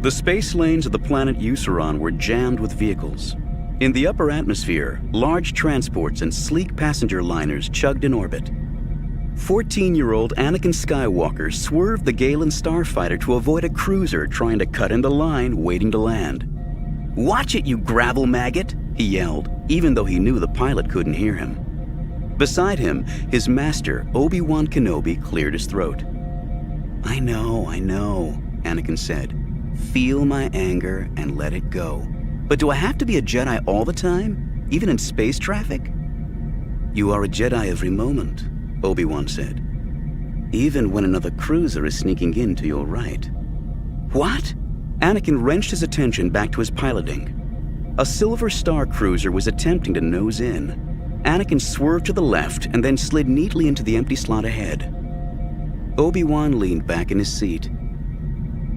The space lanes of the planet Euceron were jammed with vehicles. In the upper atmosphere, large transports and sleek passenger liners chugged in orbit. 14-year-old Anakin Skywalker swerved the Galen starfighter to avoid a cruiser trying to cut into line waiting to land. "Watch it, you gravel maggot!" he yelled, even though he knew the pilot couldn't hear him. Beside him, his master, Obi-Wan Kenobi, cleared his throat. I know, Anakin said. "Feel my anger and let it go. But do I have to be a Jedi all the time, even in space traffic?" "You are a Jedi every moment," Obi-Wan said. "Even when another cruiser is sneaking in to your right." "What?" Anakin wrenched his attention back to his piloting. A Silver Star cruiser was attempting to nose in. Anakin swerved to the left and then slid neatly into the empty slot ahead. Obi-Wan leaned back in his seat.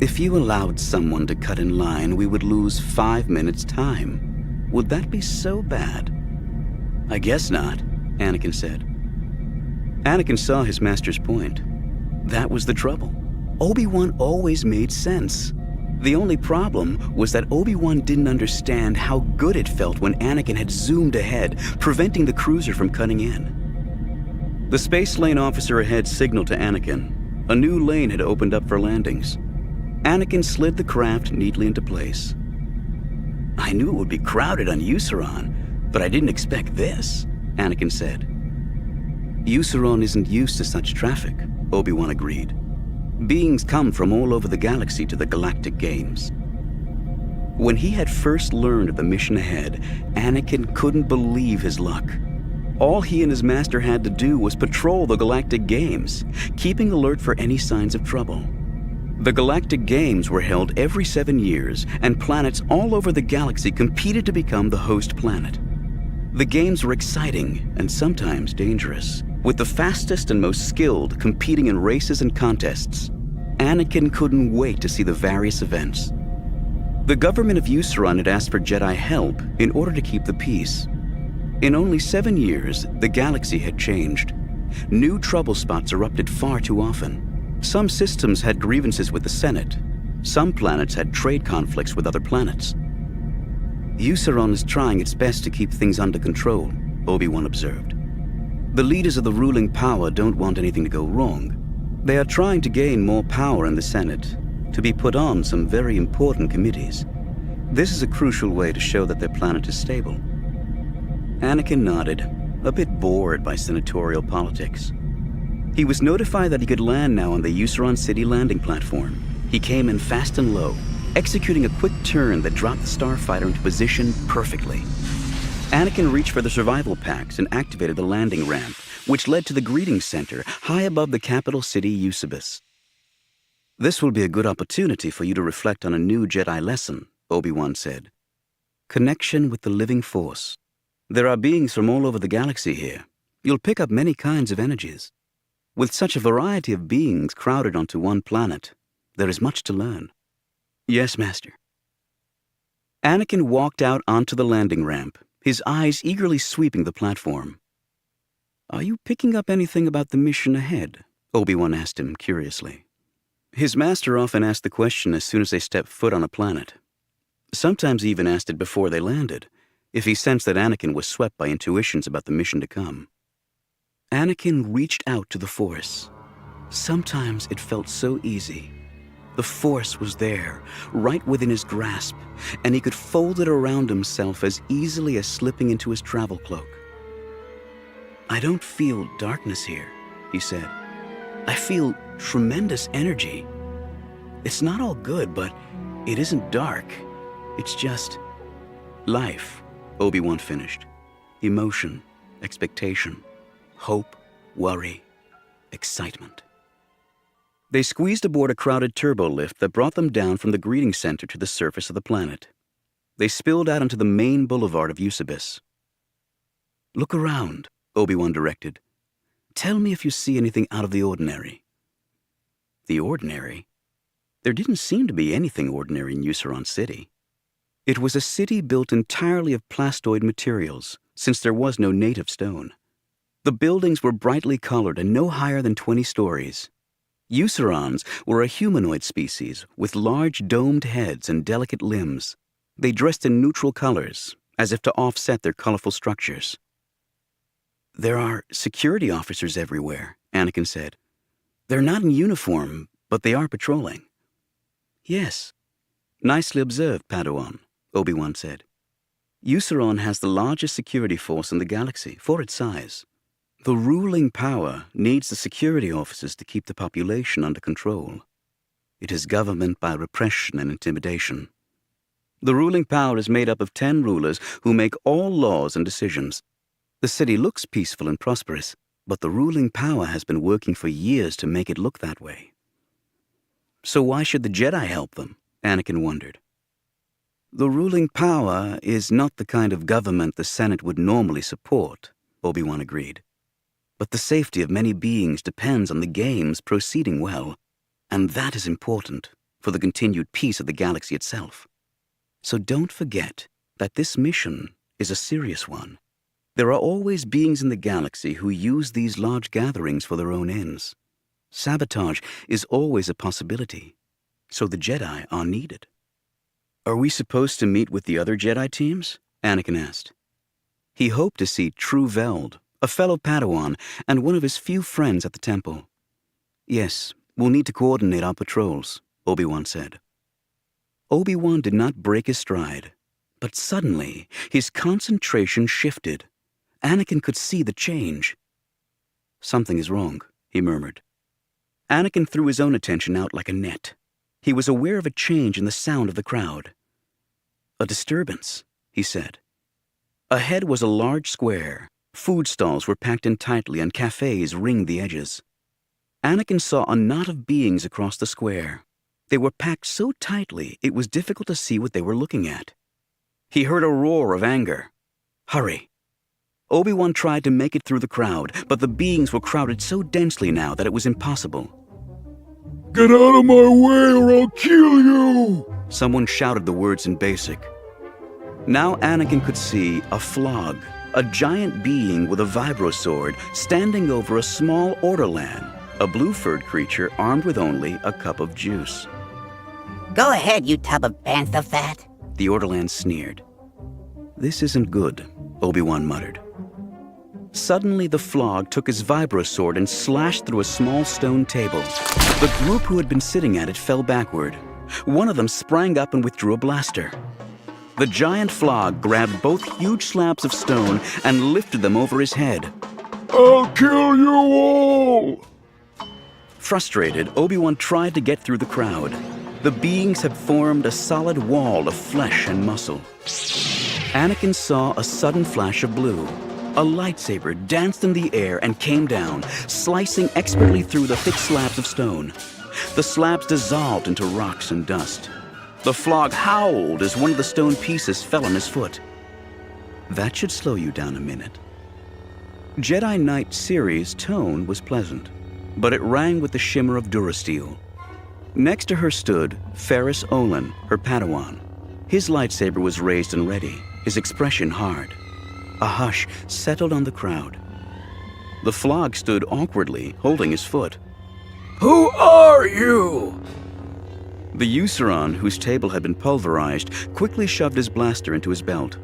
"If you allowed someone to cut in line, we would lose 5 minutes' time. Would that be so bad?" "I guess not," Anakin said. Anakin saw his master's point. That was the trouble. Obi-Wan always made sense. The only problem was that Obi-Wan didn't understand how good it felt when Anakin had zoomed ahead, preventing the cruiser from cutting in. The space lane officer ahead signaled to Anakin. A new lane had opened up for landings. Anakin slid the craft neatly into place. "I knew it would be crowded on Euceron, but I didn't expect this," Anakin said. "Euceron isn't used to such traffic," Obi-Wan agreed. "Beings come from all over the galaxy to the Galactic Games." When he had first learned of the mission ahead, Anakin couldn't believe his luck. All he and his master had to do was patrol the Galactic Games, keeping alert for any signs of trouble. The Galactic Games were held every 7 years, and planets all over the galaxy competed to become the host planet. The games were exciting and sometimes dangerous, with the fastest and most skilled competing in races and contests. Anakin couldn't wait to see the various events. The government of Euceron had asked for Jedi help in order to keep the peace. In only 7 years, the galaxy had changed. New trouble spots erupted far too often. Some systems had grievances with the Senate. Some planets had trade conflicts with other planets. "Euceron is trying its best to keep things under control," Obi-Wan observed. "The leaders of the ruling power don't want anything to go wrong. They are trying to gain more power in the Senate, to be put on some very important committees. This is a crucial way to show that their planet is stable." Anakin nodded, a bit bored by senatorial politics. He was notified that he could land now on the Euceron City landing platform. He came in fast and low, executing a quick turn that dropped the starfighter into position perfectly. Anakin reached for the survival packs and activated the landing ramp, which led to the greeting center high above the capital city Eucebus. "This will be a good opportunity for you to reflect on a new Jedi lesson," Obi-Wan said. "Connection with the living force. There are beings from all over the galaxy here. You'll pick up many kinds of energies. With such a variety of beings crowded onto one planet, there is much to learn." "Yes, Master." Anakin walked out onto the landing ramp, his eyes eagerly sweeping the platform. "Are you picking up anything about the mission ahead?" Obi-Wan asked him curiously. His master often asked the question as soon as they stepped foot on a planet. Sometimes he even asked it before they landed, if he sensed that Anakin was swept by intuitions about the mission to come. Anakin reached out to the Force. Sometimes it felt so easy. The Force was there, right within his grasp, and he could fold it around himself as easily as slipping into his travel cloak. "I don't feel darkness here," he said. "I feel tremendous energy. It's not all good, but it isn't dark. It's just life," Obi-Wan finished. "Emotion, expectation, hope, worry, excitement." They squeezed aboard a crowded turbo lift that brought them down from the greeting center to the surface of the planet. They spilled out onto the main boulevard of Eucebus. "Look around," Obi-Wan directed. "Tell me if you see anything out of the ordinary." The ordinary? There didn't seem to be anything ordinary in Euceron City. It was a city built entirely of plastoid materials, since there was no native stone. The buildings were brightly colored and no higher than 20 stories. Eucerons were a humanoid species with large domed heads and delicate limbs. They dressed in neutral colors, as if to offset their colorful structures. "There are security officers everywhere," Anakin said. "They're not in uniform, but they are patrolling." "Yes. Nicely observed, Padawan," Obi-Wan said. "Euceron has the largest security force in the galaxy for its size. The ruling power needs the security officers to keep the population under control. It is government by repression and intimidation. The ruling power is made up of 10 rulers who make all laws and decisions. The city looks peaceful and prosperous, but the ruling power has been working for years to make it look that way." "So why should the Jedi help them?" Anakin wondered. "The ruling power is not the kind of government the Senate would normally support," Obi-Wan agreed. "But the safety of many beings depends on the games proceeding well, and that is important for the continued peace of the galaxy itself. So don't forget that this mission is a serious one. There are always beings in the galaxy who use these large gatherings for their own ends. Sabotage is always a possibility, so the Jedi are needed." "Are we supposed to meet with the other Jedi teams?" Anakin asked. He hoped to see True Veld, a fellow Padawan, and one of his few friends at the temple. "Yes, we'll need to coordinate our patrols," Obi-Wan said. Obi-Wan did not break his stride, but suddenly his concentration shifted. Anakin could see the change. "Something is wrong," he murmured. Anakin threw his own attention out like a net. He was aware of a change in the sound of the crowd. "A disturbance," he said. Ahead was a large square. Food stalls were packed in tightly and cafes ringed the edges. Anakin saw a knot of beings across the square. They were packed so tightly it was difficult to see what they were looking at. He heard a roar of anger. "Hurry!" Obi-Wan tried to make it through the crowd, but the beings were crowded so densely now that it was impossible. "Get out of my way or I'll kill you!" Someone shouted the words in Basic. Now Anakin could see a flog, a giant being with a vibrosword standing over a small orderland, a blue-furred creature armed with only a cup of juice. "Go ahead, you tub of bantha fat," the orderland sneered. "This isn't good," Obi-Wan muttered. Suddenly the flog took his vibrosword and slashed through a small stone table. The group who had been sitting at it fell backward. One of them sprang up and withdrew a blaster. The giant flog grabbed both huge slabs of stone and lifted them over his head. "I'll kill you all!" Frustrated, Obi-Wan tried to get through the crowd. The beings had formed a solid wall of flesh and muscle. Anakin saw a sudden flash of blue. A lightsaber danced in the air and came down, slicing expertly through the thick slabs of stone. The slabs dissolved into rocks and dust. The flog howled as one of the stone pieces fell on his foot. That should slow you down a minute. Jedi Knight Siri's tone was pleasant, but it rang with the shimmer of durasteel. Next to her stood Ferus Olin, her Padawan. His lightsaber was raised and ready, his expression hard. A hush settled on the crowd. The flog stood awkwardly, holding his foot. "Who are you?" The Euceron, whose table had been pulverized, quickly shoved his blaster into his belt.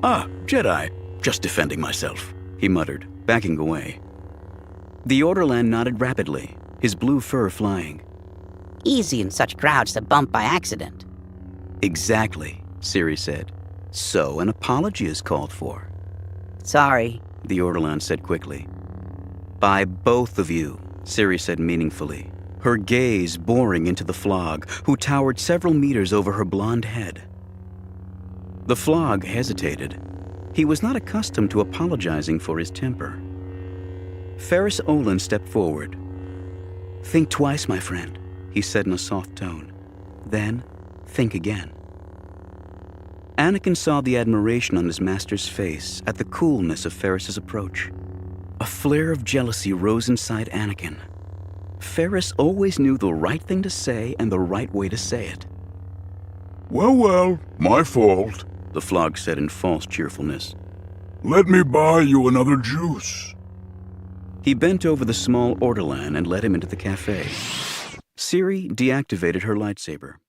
"Ah, Jedi. Just defending myself," he muttered, backing away. The orderland nodded rapidly, his blue fur flying. "Easy in such crowds to bump by accident." "Exactly," Siri said. "So an apology is called for." "Sorry," the orderland said quickly. "By both of you," Siri said meaningfully, her gaze boring into the flog, who towered several meters over her blonde head. The flog hesitated. He was not accustomed to apologizing for his temper. Ferus Olin stepped forward. "Think twice, my friend," he said in a soft tone. "Then, think again." Anakin saw the admiration on his master's face at the coolness of Ferris's approach. A flare of jealousy rose inside Anakin. Ferris always knew the right thing to say and the right way to say it. Well, my fault," the flog said in false cheerfulness. "Let me buy you another juice." He bent over the small ortolan and led him into the cafe. Siri deactivated her lightsaber.